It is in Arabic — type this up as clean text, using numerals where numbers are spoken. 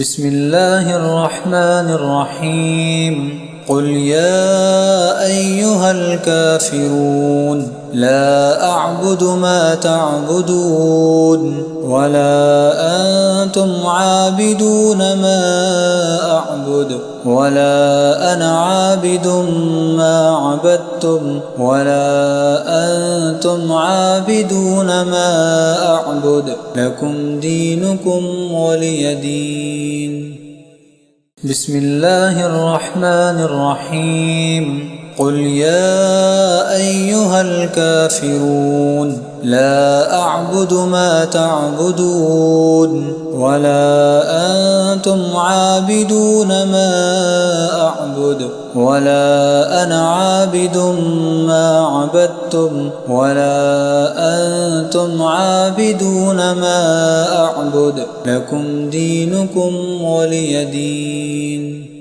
بسم الله الرحمن الرحيم قل يا أيها الكافرون لا أعبد ما تعبدون ولا أنتم عابدون ما أعبد ولا أنا عابد ما عبدتم ولا أنتم عابدون ما أعبد لكم دينكم ولي دين. بسم الله الرحمن الرحيم قل يا أيها الكافرون لا أعبد ما تعبدون ولا أنتم عابدون ما أعبد ولا أنا عابد ما عبدتم ولا أنتم عابدون ما أعبد لكم دينكم ولي دين.